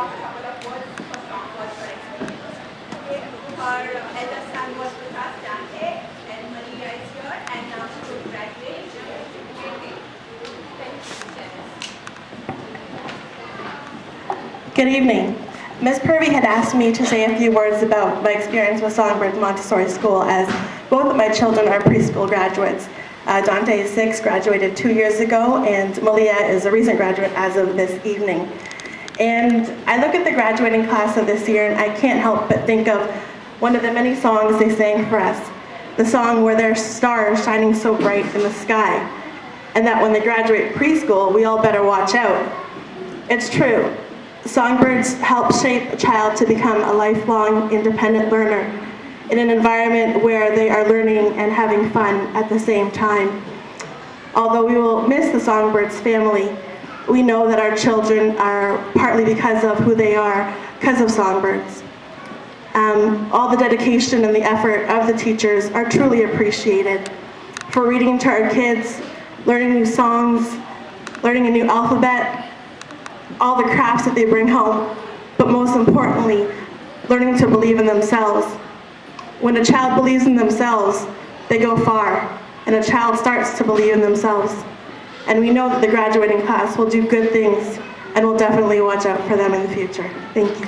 talk a couple of words for Songbirds for experience. Okay, her eldest son was with us, Dante, and Maria is here, and now she will graduate. Okay. Thank you. Good evening. Ms. Purvey had asked me to say a few words about my experience with Songbirds Montessori School, as both of my children are preschool graduates. Dante is 6, graduated 2 years ago, and Malia is a recent graduate as of this evening. And I look at the graduating class of this year, and I can't help but think of one of the many songs they sang for us, the song where there's stars shining so bright in the sky, and that when they graduate preschool, we all better watch out. It's true. Songbirds help shape a child to become a lifelong independent learner in an environment where they are learning and having fun at the same time. Although we will miss the Songbirds family, we know that our children are partly because of who they are, because of Songbirds. All the dedication and the effort of the teachers are truly appreciated. For reading to our kids, learning new songs, learning a new alphabet, all the crafts that they bring home, but most importantly, learning to believe in themselves. When a child believes in themselves, they go far, and a child starts to believe in themselves. And we know that the graduating class will do good things, and we'll definitely watch out for them in the future. Thank you.